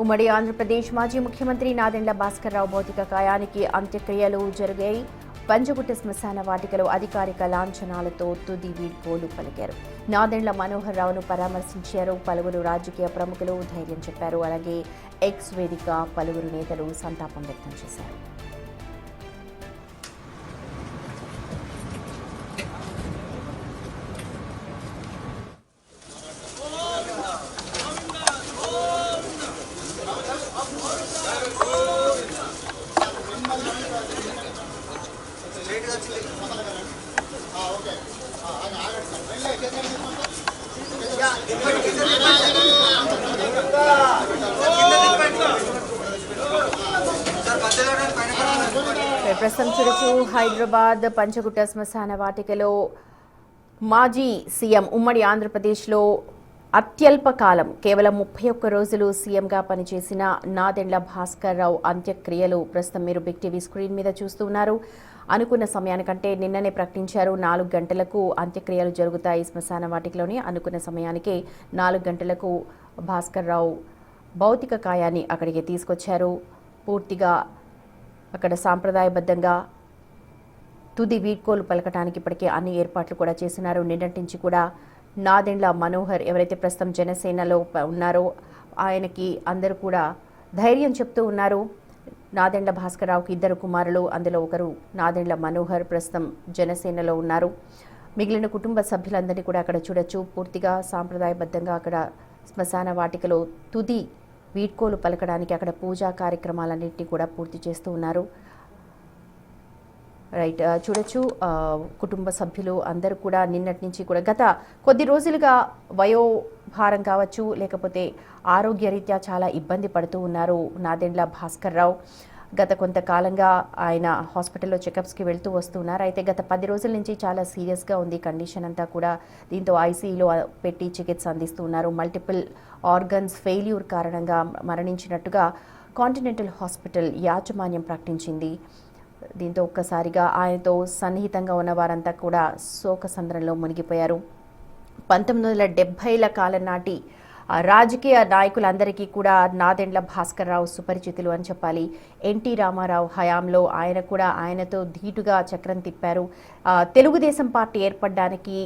ఉమ్మడి ఆంధ్రప్రదేశ్ మాజీ ముఖ్యమంత్రి నాదెండ్ల భాస్కర్రావు భౌతిక కాయానికి అంత్యక్రియలు జరిగాయి. పంజగుట్ట శ్మశాన వాటికలో అధికారిక లాంఛనాలతో తుది వీడ్కోలు పలికారు. నాదెండ్ల మనోహర్ రావును పరామర్శించారు. పలువురు రాజకీయ ప్రముఖులు ధైర్యం చెప్పారు. అలాగే ఎక్స్ వేదిక పలువురు నేతలు సంతాపం వ్యక్తం చేశారు. ప్రస్తుతం చూడొచ్చు హైదరాబాద్ పంచగుట్ట శ్మశాన వాటికలో మాజీ సీఎం ఉమ్మడి ఆంధ్రప్రదేశ్లో అత్యల్ప కాలం కేవలం 31 రోజులు సీఎంగా పనిచేసిన నాదెండ్ల భాస్కర్రావు అంత్యక్రియలు ప్రస్తుతం మీరు బిగ్ టీవీ స్క్రీన్ మీద చూస్తున్నారు. అనుకున్న సమయానికంటే నిన్ననే ప్రకటించారు. 4 గంటలకు అంత్యక్రియలు జరుగుతాయి శ్మశాన వాటికలోని. అనుకున్న సమయానికే 4 గంటలకు భాస్కర్రావు భౌతిక కాయాన్ని అక్కడికి తీసుకొచ్చారు. పూర్తిగా అక్కడ సాంప్రదాయబద్ధంగా తుది వీడ్కోలు పలకటానికి ఇప్పటికే అన్ని ఏర్పాట్లు కూడా చేస్తున్నారు. నిన్నటి నుంచి కూడా నాదెండ్ల మనోహర్ ఎవరైతే ప్రస్తుతం జనసేనలో ఉన్నారో ఆయనకి అందరూ కూడా ధైర్యం చెప్తూ ఉన్నారు. నాదెండ్ల భాస్కర్రావుకి 2 కుమారులు, అందులో ఒకరు నాదెండ్ల మనోహర్ ప్రస్తుతం జనసేనలో ఉన్నారు. మిగిలిన కుటుంబ సభ్యులందరినీ కూడా అక్కడ చూడొచ్చు. పూర్తిగా సాంప్రదాయబద్ధంగా అక్కడ శ్మశాన వాటికలో తుది వీడ్కోలు పలకడానికి అక్కడ పూజా కార్యక్రమాలన్నింటినీ కూడా పూర్తి చేస్తూ ఉన్నారు. రైట్, చూడొచ్చు కుటుంబ సభ్యులు అందరూ కూడా నిన్నటి నుంచి కూడా గత కొద్ది రోజులుగా వయోభారం కావచ్చు, లేకపోతే ఆరోగ్యరీత్యా చాలా ఇబ్బంది పడుతూ ఉన్నారు నాదెండ్ల భాస్కర్రావు. గత కొంతకాలంగా ఆయన హాస్పిటల్లో చెకప్స్కి వెళ్తూ వస్తున్నారు. అయితే గత 10 రోజుల నుంచి చాలా సీరియస్గా ఉంది కండిషన్ అంతా కూడా. దీంతో ఐసీయూలో పెట్టి చికిత్స అందిస్తూ ఉన్నారు. మల్టిపుల్ ఆర్గన్స్ ఫెయిల్యూర్ కారణంగా మరణించినట్టుగా కాంటినెంటల్ హాస్పిటల్ యాజమాన్యం ప్రకటించింది. దీంతో ఒక్కసారిగా ఆయనతో సన్నిహితంగా ఉన్న వారంతా కూడా శోకసంద్రంలో మునిగిపోయారు. 1970ల కాలం నాటి రాజకీయ నాయకులందరికీ కూడా నాదెండ్ల భాస్కర్రావు సుపరిచితులు అని చెప్పాలి. ఎన్టీ రామారావు హయాంలో ఆయన కూడా ఆయనతో ధీటుగా చక్రం తిప్పారు. తెలుగుదేశం పార్టీ ఏర్పడడానికి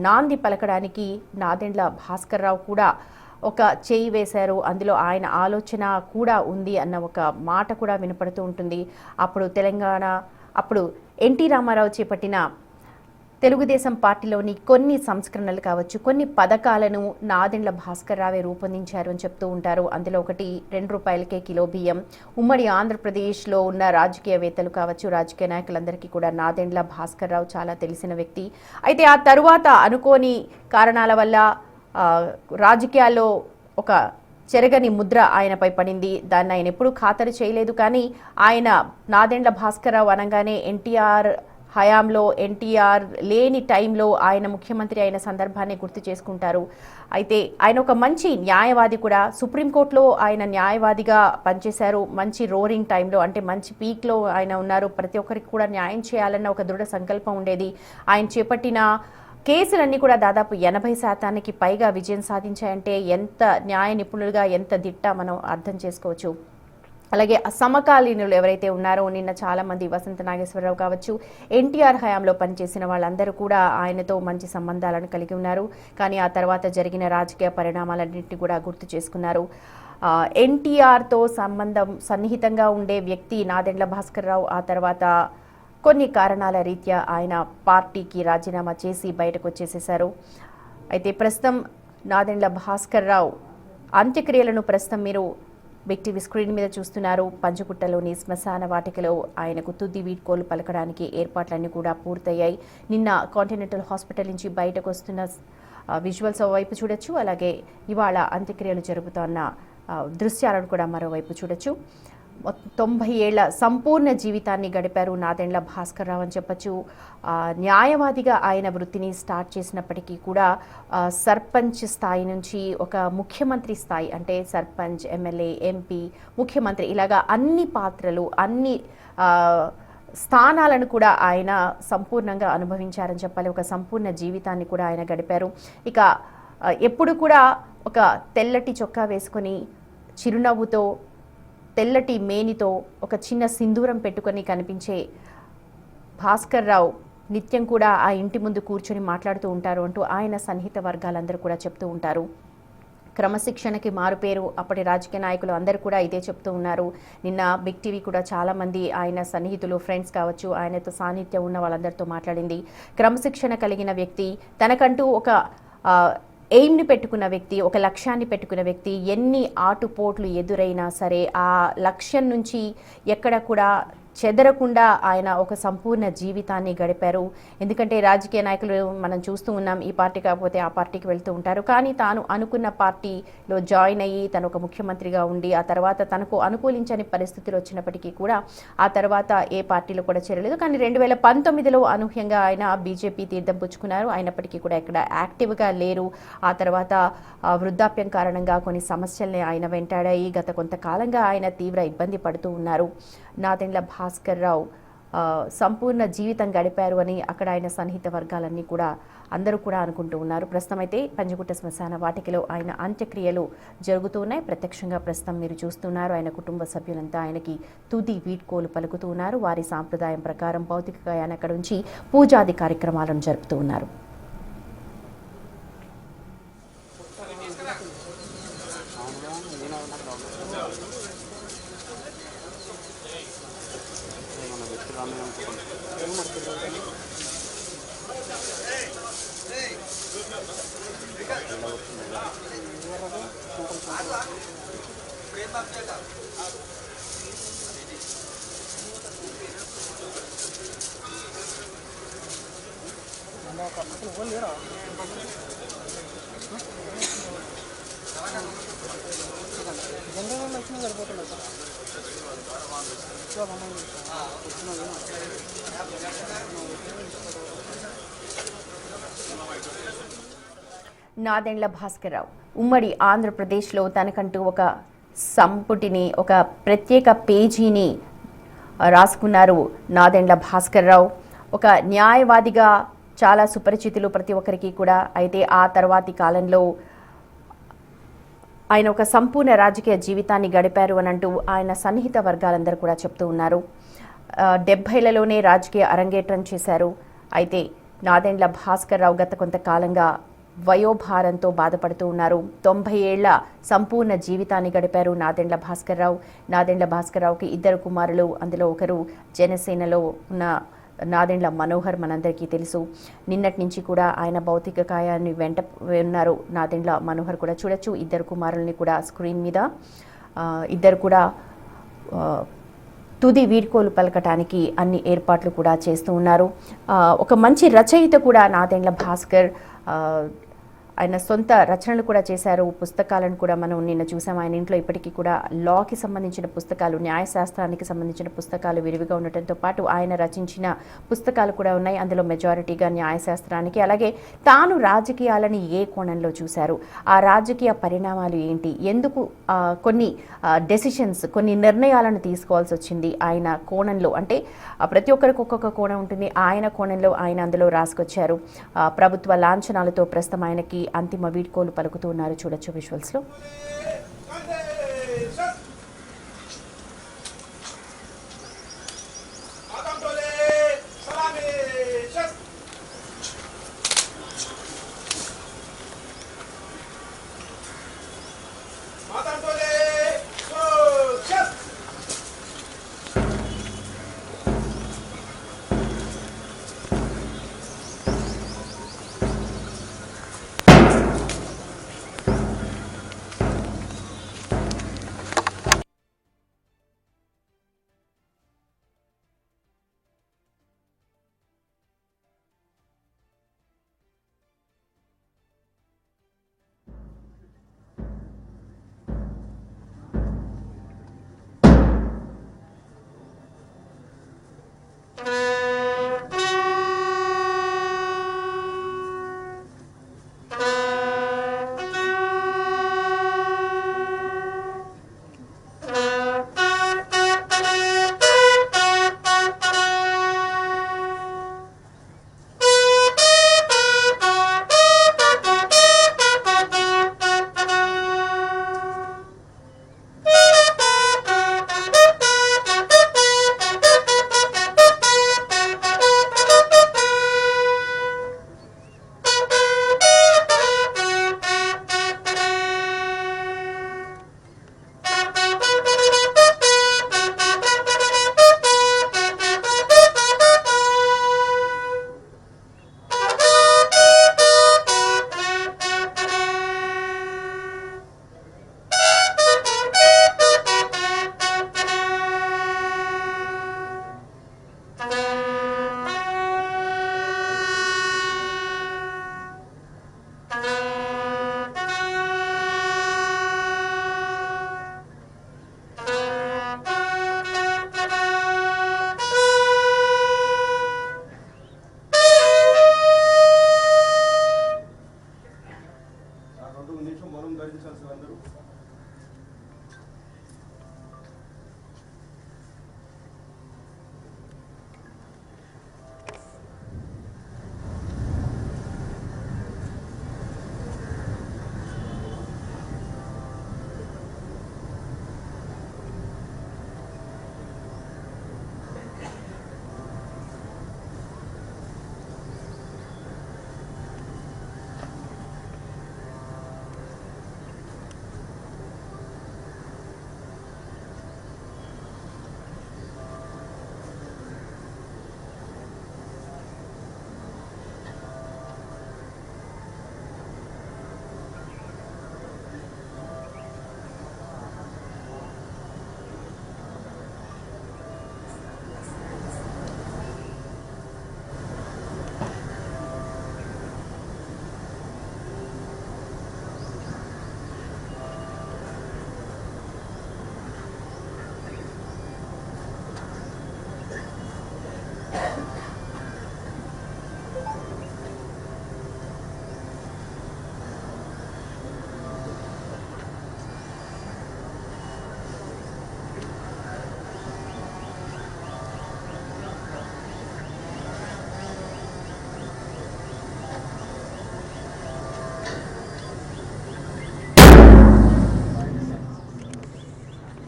నాంది పలకడానికి నాదెండ్ల భాస్కర్రావు కూడా ఒక చేయి వేశారు. అందులో ఆయన ఆలోచన కూడా ఉంది అన్న ఒక మాట కూడా వినపడుతూ ఉంటుంది. అప్పుడు ఎన్టీ రామారావు చేపట్టిన తెలుగుదేశం పార్టీలోని కొన్ని సంస్కరణలు కావచ్చు, కొన్ని పథకాలను నాదెండ్ల భాస్కర్రావే రూపొందించారు అని చెప్తూ ఉంటారు. అందులో ఒకటి 2 రూపాయలకే కిలో బియ్యం. ఉమ్మడి ఆంధ్రప్రదేశ్లో ఉన్న రాజకీయవేత్తలు కావచ్చు, రాజకీయ నాయకులందరికీ కూడా నాదెండ్ల భాస్కర్రావు చాలా తెలిసిన వ్యక్తి. అయితే ఆ తరువాత అనుకోని కారణాల వల్ల రాజకీయాల్లో ఒక చెరగని ముద్ర ఆయనపై పడింది. దాన్ని ఆయన ఎప్పుడూ ఖాతరు చేయలేదు. కానీ ఆయన నాదెండ్ల భాస్కర్రావు అనగానే ఎన్టీఆర్ హయాంలో, ఎన్టీఆర్ లేని టైంలో ఆయన ముఖ్యమంత్రి అయిన సందర్భాన్ని గుర్తు చేసుకుంటారు. అయితే ఆయన ఒక మంచి న్యాయవాది కూడా. సుప్రీంకోర్టులో ఆయన న్యాయవాదిగా పనిచేశారు. మంచి రోరింగ్ టైంలో, అంటే మంచి పీక్లో ఆయన ఉన్నారు. ప్రతి ఒక్కరికి కూడా న్యాయం చేయాలన్న ఒక దృఢ సంకల్పం ఉండేది. ఆయన చేపట్టిన కేసులన్నీ కూడా దాదాపు 80% పైగా విజయం సాధించాయంటే ఎంత న్యాయ నిపుణులుగా, ఎంత దిట్ట మనం అర్థం చేసుకోవచ్చు. అలాగే సమకాలీనులు ఎవరైతే ఉన్నారో నిన్న చాలామంది వసంత నాగేశ్వరరావు కావచ్చు, ఎన్టీఆర్ హయాంలో పనిచేసిన వాళ్ళందరూ కూడా ఆయనతో మంచి సంబంధాలను కలిగి ఉన్నారు. కానీ ఆ తర్వాత జరిగిన రాజకీయ పరిణామాలన్నింటినీ కూడా గుర్తు చేసుకున్నారు. ఎన్టీఆర్తో సన్నిహితంగా ఉండే వ్యక్తి నాదెండ్ల భాస్కర్రావు. ఆ తర్వాత కొన్ని కారణాల రీత్యా ఆయన పార్టీకి రాజీనామా చేసి బయటకు వచ్చేసేశారు. అయితే ప్రస్తుతం నాదెండ్ల భాస్కర్రావు అంత్యక్రియలను ప్రస్తుతం మీరు బిగ్ టీవీ స్క్రీన్ మీద చూస్తున్నారు. పంచగుట్టలోని శ్మశాన వాటికలో ఆయనకు తుది వీడ్కోలు పలకడానికి ఏర్పాట్లన్నీ కూడా పూర్తయ్యాయి. నిన్న కాంటినెంటల్ హాస్పిటల్ నుంచి బయటకు వస్తున్న విజువల్స్ వైపు చూడొచ్చు. అలాగే ఇవాళ అంత్యక్రియలు జరుగుతున్న దృశ్యాలను కూడా మరోవైపు చూడొచ్చు. 90 ఏళ్ల సంపూర్ణ జీవితాన్ని గడిపారు నాదెండ్ల భాస్కర్రావు అని చెప్పచ్చు. న్యాయవాదిగా ఆయన వృత్తిని స్టార్ట్ చేసినప్పటికీ కూడా సర్పంచ్ స్థాయి నుంచి ఒక ముఖ్యమంత్రి స్థాయి, అంటే సర్పంచ్, ఎమ్మెల్యే, ఎంపీ, ముఖ్యమంత్రి, ఇలాగా అన్ని పాత్రలు, అన్ని స్థానాలను కూడా ఆయన సంపూర్ణంగా అనుభవించారని చెప్పాలి. ఒక సంపూర్ణ జీవితాన్ని కూడా ఆయన గడిపారు. ఇక ఎప్పుడు కూడా ఒక తెల్లటి చొక్కా వేసుకొని చిరునవ్వుతో తెల్లటి మేనితో ఒక చిన్న సింధూరం పెట్టుకొని కనిపించే భాస్కర్ రావు నిత్యం కూడా ఆ ఇంటి ముందు కూర్చొని మాట్లాడుతూ ఉంటారు అంటూ ఆయన సన్నిహిత వర్గాలందరూ కూడా చెప్తూ ఉంటారు. క్రమశిక్షణకి మారుపేరు అప్పటి రాజకీయ నాయకులు అందరూ కూడా ఇదే చెప్తూ ఉన్నారు. నిన్న బిగ్ టీవీ కూడా చాలామంది ఆయన సన్నిహితులు ఫ్రెండ్స్ కావచ్చు, ఆయనతో సాన్నిధ్యం ఉన్న వాళ్ళందరితో మాట్లాడింది. క్రమశిక్షణ కలిగిన వ్యక్తి, తనకంటూ ఒక ఎయిమ్ని పెట్టుకున్న వ్యక్తి, ఒక లక్ష్యాన్ని పెట్టుకున్న వ్యక్తి, ఎన్ని ఆటుపోట్లు ఎదురైనా సరే ఆ లక్ష్యం నుంచి ఎక్కడ కూడా చెదరకుండా ఆయన ఒక సంపూర్ణ జీవితాన్ని గడిపారు. ఎందుకంటే రాజకీయ నాయకులు మనం చూస్తూ ఉన్నాం, ఈ పార్టీ కాకపోతే ఆ పార్టీకి వెళ్తూ ఉంటారు. కానీ తాను అనుకున్న పార్టీలో జాయిన్ అయ్యి తను ఒక ముఖ్యమంత్రిగా ఉండి ఆ తర్వాత తనకు అనుకూలించని పరిస్థితులు వచ్చినప్పటికీ కూడా ఆ తర్వాత ఏ పార్టీలో కూడా చేరలేదు. కానీ 2019లో అనూహ్యంగా ఆయన బీజేపీ తీర్థం పుచ్చుకున్నారు. అయినప్పటికీ కూడా ఇక్కడ యాక్టివ్గా లేరు. ఆ తర్వాత వృద్ధాప్యం కారణంగా కొన్ని సమస్యల్ని ఆయన వెంటాడాయి. గత కొంతకాలంగా ఆయన తీవ్ర ఇబ్బంది పడుతూ ఉన్నారు. నాదెండ్ల భాస్కర్ రావు సంపూర్ణ జీవితం గడిపారు అని అక్కడ ఆయన సన్నిహిత వర్గాలన్నీ కూడా అందరూ కూడా అనుకుంటూ ఉన్నారు. ప్రస్తుతం అయితే పంజగుట్ట శ్మశాన వాటికలో ఆయన అంత్యక్రియలు జరుగుతూ ఉన్నాయి. ప్రత్యక్షంగా ప్రస్తుతం మీరు చూస్తున్నారు. ఆయన కుటుంబ సభ్యులంతా ఆయనకి తుది వీడ్కోలు పలుకుతూ ఉన్నారు. వారి సాంప్రదాయం ప్రకారం భౌతిక ఆయన అక్కడ నుంచి పూజాది కార్యక్రమాలను జరుపుతూ ఉన్నారు. నాదెండ్ల భాస్కర్ రావు ఉమ్మడి ఆంధ్రప్రదేశ్లో తనకంటూ ఒక సంపుటిని, ఒక ప్రత్యేక పేజీని రాసుకున్నారు. నాదెండ్ల భాస్కర్ రావు ఒక న్యాయవాదిగా చాలా సుపరిచితులు ప్రతి ఒక్కరికి కూడా. అయితే ఆ తర్వాతి కాలంలో ఆయన ఒక సంపూర్ణ రాజకీయ జీవితాన్ని గడిపారు అని అంటూ ఆయన సన్నిహిత వర్గాలందరూ కూడా చెప్తూ ఉన్నారు. 70లలోనే రాజకీయ అరంగేట్రం చేశారు. అయితే నాదెండ్ల భాస్కర్ రావు గత కొంతకాలంగా వయోభారంతో బాధపడుతూ ఉన్నారు. 90 ఏళ్ల సంపూర్ణ జీవితాన్ని గడిపారు నాదెండ్ల భాస్కర్ రావు. నాదెండ్ల భాస్కర్ రావుకి 2 కుమారులు, అందులో ఒకరు జనసేనలో ఉన్న నాదెండ్ల మనోహర్ మనందరికీ తెలుసు. నిన్నటి నుంచి కూడా ఆయన భౌతిక కాయాన్ని వెంట ఉన్నారు. నాదెండ్ల మనోహర్ కూడా చూడొచ్చు. 2 కుమారుల్ని కూడా స్క్రీన్ మీద, ఇద్దరు కూడా తుది వీడ్కోలు పలకటానికి అన్ని ఏర్పాట్లు కూడా చేస్తూ ఉన్నారు. ఒక మంచి రచయిత కూడా నాదెండ్ల భాస్కర్. ఆయన సొంత రచనలు కూడా చేశారు. పుస్తకాలను కూడా మనం నిన్న చూసాం. ఆయన ఇంట్లో ఇప్పటికీ కూడా లాకి సంబంధించిన పుస్తకాలు, న్యాయశాస్త్రానికి సంబంధించిన పుస్తకాలు విరివిగా ఉండటంతో పాటు ఆయన రచించిన పుస్తకాలు కూడా ఉన్నాయి. అందులో మెజారిటీగా న్యాయశాస్త్రానికి, అలాగే తాను రాజకీయాలని ఏ కోణంలో చూశారు, ఆ రాజకీయ పరిణామాలు ఏంటి, ఎందుకు కొన్ని డెసిషన్స్, కొన్ని నిర్ణయాలను తీసుకోవాల్సి వచ్చింది ఆయన కోణంలో. అంటే ప్రతి ఒక్కరికి ఒక్కొక్క కోణం ఉంటుంది. ఆయన కోణంలో ఆయన అందులో రాసుకొచ్చారు. ప్రభుత్వ లాంఛనాలతో ప్రస్తుతం ఆయనకి అంతిమ వీడ్కోలు పలుకుతూ ఉన్నారు. చూడొచ్చు విజువల్స్ లో.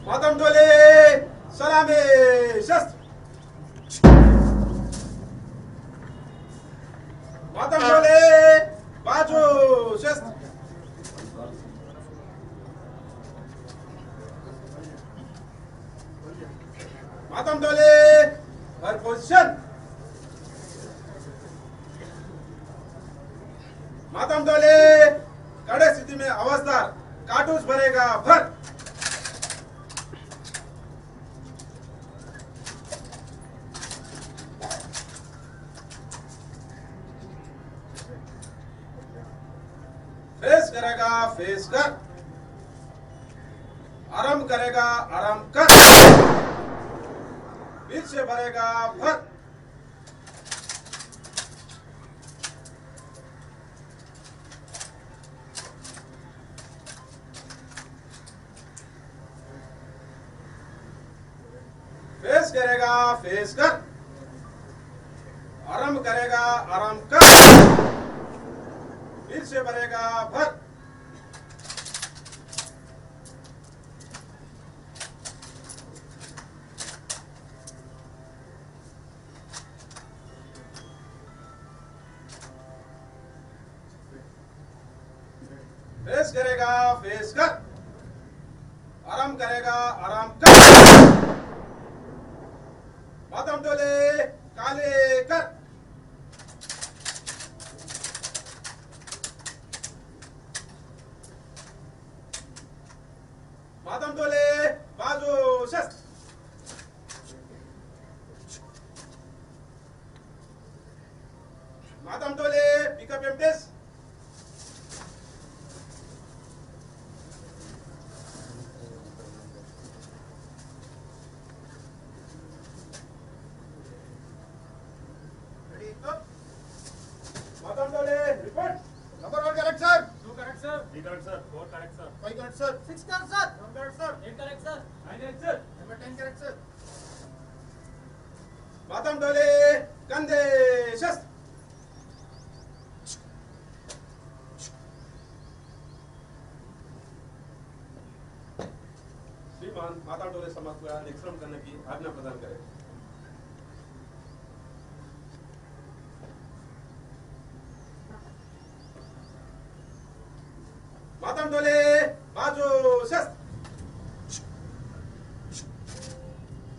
मातम डोले सलामी शस्त्र मातम डोले बाजू शस्त्र मातम डोले हर पोजीशन मातम डोले कड़े स्थिति में अवस्था कार्टूस भरेगा भर फेस करेगा फेस कर आराम करेगा आराम कर बीच से भरेगा भर फेस करेगा फेस कर आराम करेगा आराम कर फिर से भरेगा भर फेस करेगा फेस कर आराम करेगा आराम कर मातम डोले काले कर मातम डोले बाजू शस्त्र मातम डोले पिकअप एम्प्टीज मातम डोले report Number 1 correct, sir. 2 correct, sir. 3 correct, sir. 4 correct, sir. 5 correct, sir. 6 correct, sir. 7 correct, sir. 8 correct, sir. 9 correct, sir. Number 10 correct, sir. मातम डोले कंधे शस्त्र श्रीमान मातम डोले समाज को निष्क्रमण करने की आज्ञा प्रदान करें मातम डोले बाजू शस्त्र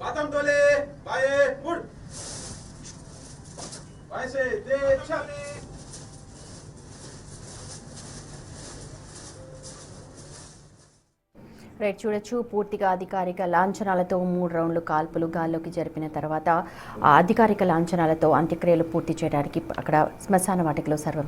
मातम डोले बाएं मुड़ बाएं से तेज छत రైట్ చూడొచ్చు పూర్తిగా అధికారిక లాంఛనాలతో 3 రౌండ్లు కాల్పులు గాల్లోకి జరిపిన తర్వాత ఆ అధికారిక లాంఛనాలతో అంత్యక్రియలు పూర్తి చేయడానికి అక్కడ శ్మశాన వాటికలో సర్వం